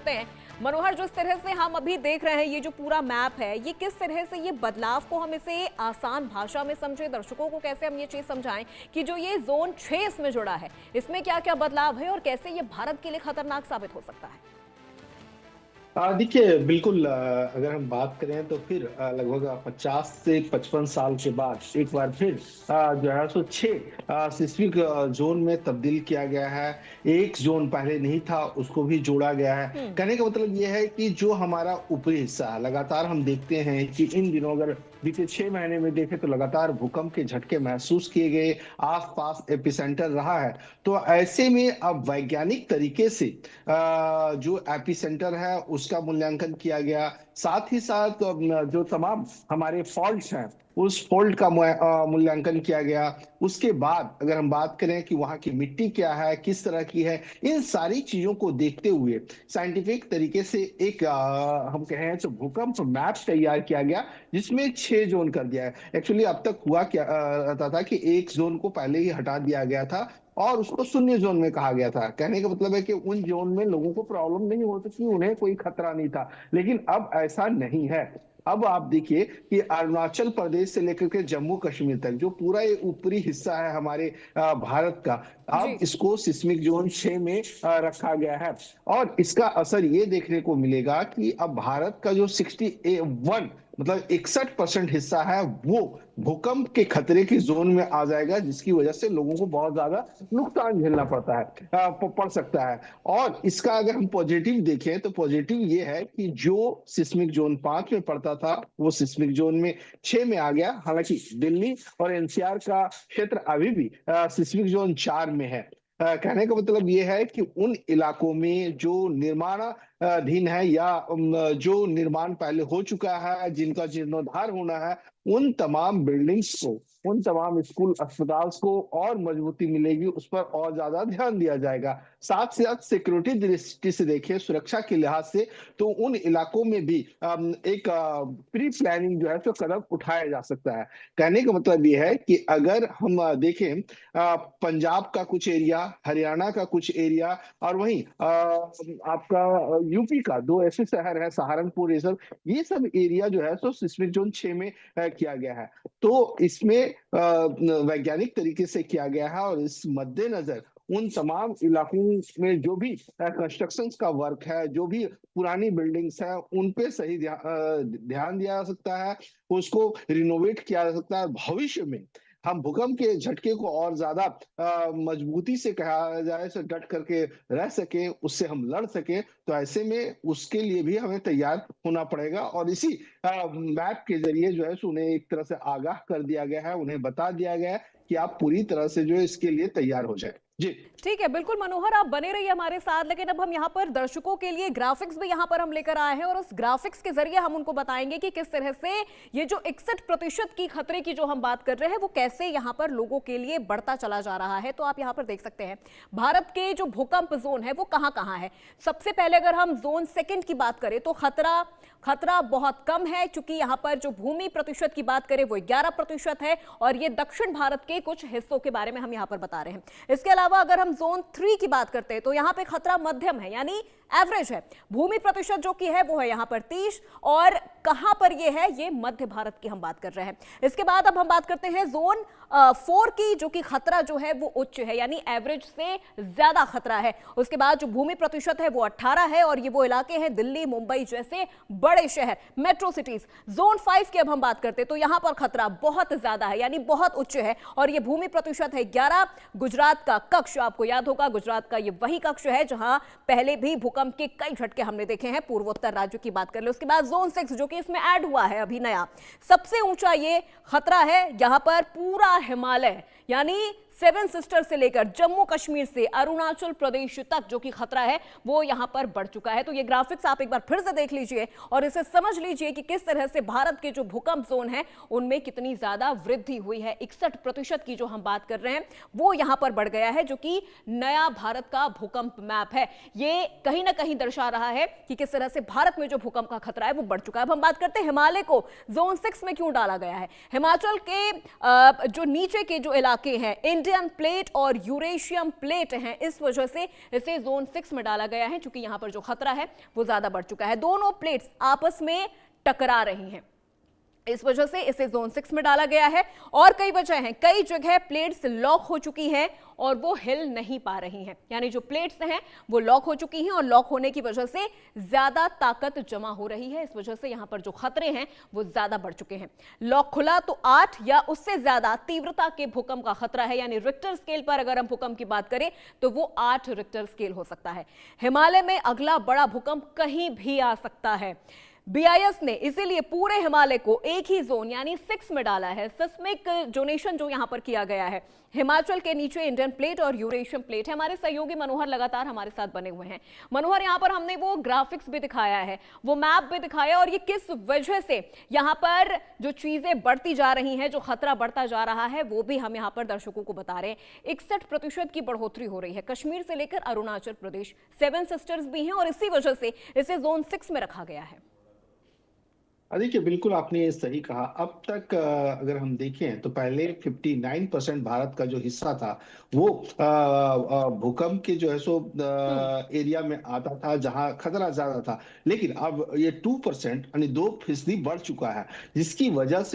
करते हैं। मनोहर, जिस तरह से हम अभी देख रहे हैं ये जो पूरा मैप है, ये किस तरह से ये बदलाव को हम इसे आसान भाषा में समझे, दर्शकों को कैसे हम ये चीज समझाएं कि जो ये जोन 6 इसमें जुड़ा है, इसमें क्या क्या बदलाव है और कैसे ये भारत के लिए खतरनाक साबित हो सकता है? देखिए बिल्कुल, अगर हम बात करें तो फिर लगभग 50 से 55 साल के बाद एक बार फिर जो है सो 6 सिस्मिक जोन में तब्दील किया गया है। एक जोन पहले नहीं था, उसको भी जोड़ा गया है। कहने का मतलब ये है कि जो हमारा ऊपरी हिस्सा है, लगातार हम देखते हैं कि इन दिनों अगर बीते 6 महीने में देखें तो लगातार भूकंप के झटके महसूस किए गए, आसपास एपिसेंटर रहा है। तो ऐसे में अब वैज्ञानिक तरीके से जो एपिसेंटर है उसका मूल्यांकन किया गया। साथ ही साथ जो तमाम हमारे फॉल्ट्स हैं उस फॉल्ट का मूल्यांकन किया गया। उसके बाद अगर हम बात करें कि वहां की मिट्टी क्या है, किस तरह की है, इन सारी चीजों को देखते हुए साइंटिफिक तरीके से एक हम कहें तो भूकंप मैप तैयार किया गया, जिसमें 6 जोन कर दिया है। एक्चुअली अब तक हुआ क्या रहता था कि एक जोन को पहले ही हटा दिया गया था और उसको शून्य जोन में कहा गया था। कहने का मतलब है कि उन जोन में लोगों को प्रॉब्लम नहीं हो सकती, उन्हें कोई खतरा नहीं था। लेकिन अब ऐसा नहीं है। अब आप देखिए कि अरुणाचल प्रदेश से लेकर के जम्मू कश्मीर तक जो पूरा ये ऊपरी हिस्सा है हमारे भारत का, अब जी। इसको सिस्मिक जोन 6 में रखा गया है। और इसका असर ये देखने को मिलेगा कि अब भारत का जो 61 मतलब 61% हिस्सा है वो भूकंप के खतरे की जोन में आ जाएगा, जिसकी वजह से लोगों को बहुत ज्यादा नुकसान झेलना पड़ता है, पड़ सकता है। और इसका अगर हम पॉजिटिव देखें तो पॉजिटिव ये है कि जो सिस्मिक जोन 5 में पड़ता था वो सिस्मिक जोन में 6 में आ गया। हालांकि दिल्ली और एनसीआर का क्षेत्र अभी भी सिस्मिक जोन 4 में है। कहने का मतलब ये है कि उन इलाकों में जो निर्माणाधीन है या जो निर्माण पहले हो चुका है, जिनका जीर्णोद्धार होना है, उन तमाम बिल्डिंग्स को, उन तमाम स्कूल अस्पताल को और मजबूती मिलेगी, उस पर और ज्यादा ध्यान दिया जाएगा। साथ साथ सिक्योरिटी दृष्टि से देखें, सुरक्षा के लिहाज से, तो उन इलाकों में भी एक प्री प्लानिंग जो है तो कदम उठाया जा सकता है। कहने का मतलब ये है कि अगर हम देखें पंजाब का कुछ एरिया, हरियाणा का कुछ एरिया और वहीं आपका यूपी का 2 ऐसे शहर है, सहारनपुर, ये सब एरिया जो है सो सिस्मिक जोन 6 में किया गया है। तो इसमें वैज्ञानिक तरीके से किया गया है और इस मद्देनजर उन तमाम इलाकों में जो भी कंस्ट्रक्शन का वर्क है, जो भी पुरानी बिल्डिंग्स है, उन पे सही ध्यान दिया जा सकता है, उसको रिनोवेट किया जा सकता है। भविष्य में हम भूकंप के झटके को और ज्यादा मजबूती से कहा जाए तो डट करके रह सके, उससे हम लड़ सके, तो ऐसे में उसके लिए भी हमें तैयार होना पड़ेगा। और इसी मैप के जरिए जो है उन्हें एक तरह से आगाह कर दिया गया है, उन्हें बता दिया गया है कि आप पूरी तरह से जो है इसके लिए तैयार हो जाए। जी ठीक है, बिल्कुल मनोहर, आप बने रहिए हमारे साथ। लेकिन अब हम यहाँ पर दर्शकों के लिए ग्राफिक्स भी यहाँ पर हम लेकर आए हैं और उस ग्राफिक्स के जरिए हम उनको बताएंगे कि किस तरह से ये जो 61% की खतरे की जो हम बात कर रहे हैं वो कैसे यहाँ पर लोगों के लिए बढ़ता चला जा रहा है। तो आप यहाँ पर देख सकते हैं भारत के जो भूकंप जोन है वो कहाँ कहाँ है। सबसे पहले अगर हम जोन सेकेंड की बात करें तो खतरा बहुत कम है, क्योंकि यहाँ पर जो भूमि प्रतिशत की बात करें वो 11% है और ये दक्षिण भारत के कुछ हिस्सों के बारे में हम यहाँ पर बता रहे हैं। इसके अलावा अगर हम जोन 3 की बात करते हैं तो यहाँ पे खतरा मध्यम है, यानी एवरेज है। भूमि प्रतिशत जो की है वो है यहाँ पर 30, और कहां पर ये है, ये मध्य भारत की हम बात कर रहे हैं। इसके बाद अब हम बात करते हैं जोन 4 की, जो कि खतरा जो है वो उच्च है, यानी एवरेज से ज्यादा खतरा है। उसके बाद जो भूमि प्रतिशत है वो 18 है और ये वो इलाके हैं दिल्ली, मुंबई जैसे बड़े शहर, मेट्रो सिटीज। जोन 5 की अब हम बात करते हैं तो यहां पर खतरा बहुत ज्यादा है, यानी बहुत उच्च है, और ये भूमि प्रतिशत है 11। गुजरात का कक्ष, आपको याद होगा, गुजरात का ये वही कक्ष है जहां पहले भी भूकंप के कई झटके हमने देखे हैं, पूर्वोत्तर राज्यों की बात कर ले। उसके बाद जोन 6 जो कि इसमें ऐड हुआ है अभी नया, सबसे ऊंचा ये खतरा है। यहां पर पूरा हिमालय, यानी 7 सिस्टर से लेकर जम्मू कश्मीर से अरुणाचल प्रदेश तक जो कि खतरा है वो यहां पर बढ़ चुका है। तो ये ग्राफिक्स आप एक बार फिर से देख लीजिए और इसे समझ लीजिए कि किस तरह से भारत के जो भूकंप जोन है उनमें कितनी ज्यादा वृद्धि हुई है। 61% की जो हम बात कर रहे हैं वो यहां पर बढ़ गया है, जो कि नया भारत का भूकंप मैप है। ये कहीं ना कहीं दर्शा रहा है कि किस तरह से भारत में जो भूकंप का खतरा है वो बढ़ चुका है। अब हम बात करते हैं हिमालय को जोन 6 में क्यों डाला गया है। हिमाचल के जो नीचे के जो इलाके हैं, इंडियन प्लेट और यूरेशियम प्लेट हैं, इस वजह से इसे जोन 6 में डाला गया है, क्योंकि यहां पर जो खतरा है वो ज्यादा बढ़ चुका है। दोनों प्लेट्स आपस में टकरा रही हैं, इस वजह से इसे जोन 6 में डाला गया है। और कई वजह हैं, कई जगह प्लेट्स लॉक हो चुकी हैं और वो हिल नहीं पा रही हैं, यानी जो प्लेट्स हैं वो लॉक हो चुकी हैं और लॉक होने की वजह से ज्यादा ताकत जमा हो रही है, इस वजह से यहां पर जो खतरे हैं वो ज्यादा बढ़ चुके हैं। लॉक खुला तो 8 या उससे ज्यादा तीव्रता के भूकंप का खतरा है, यानी रिक्टर स्केल पर अगर हम भूकंप की बात करें तो वो 8 रिक्टर स्केल हो सकता है। हिमालय में अगला बड़ा भूकंप कहीं भी आ सकता है। बीआईएस ने इसीलिए पूरे हिमालय को एक ही जोन यानी 6 में डाला है। सिस्मिक जोनेशन जो यहां पर किया गया है, हिमाचल के नीचे इंडियन प्लेट और यूरेशियन प्लेट है। हमारे सहयोगी मनोहर लगातार हमारे साथ बने हुए हैं। मनोहर, यहां पर हमने वो ग्राफिक्स भी दिखाया है, वो मैप भी दिखाया, और ये किस वजह से यहां पर जो चीजें बढ़ती जा रही हैं, जो खतरा बढ़ता जा रहा है, वो भी हम यहां पर दर्शकों को बता रहे हैं। 61% की बढ़ोतरी हो रही है, कश्मीर से लेकर अरुणाचल प्रदेश, 7 सिस्टर्स भी हैं, और इसी वजह से इसे जोन 6 में रखा गया है। देखिए, बिल्कुल आपने ये सही कहा। अब तक अगर हम देखें तो पहले 59% भारत का जो हिस्सा था वो भूकंप के जो है सो एरिया में आता था, जहां खतरा ज्यादा था। लेकिन अब ये 2% यानी 2% बढ़ चुका है, जिसकी वजह से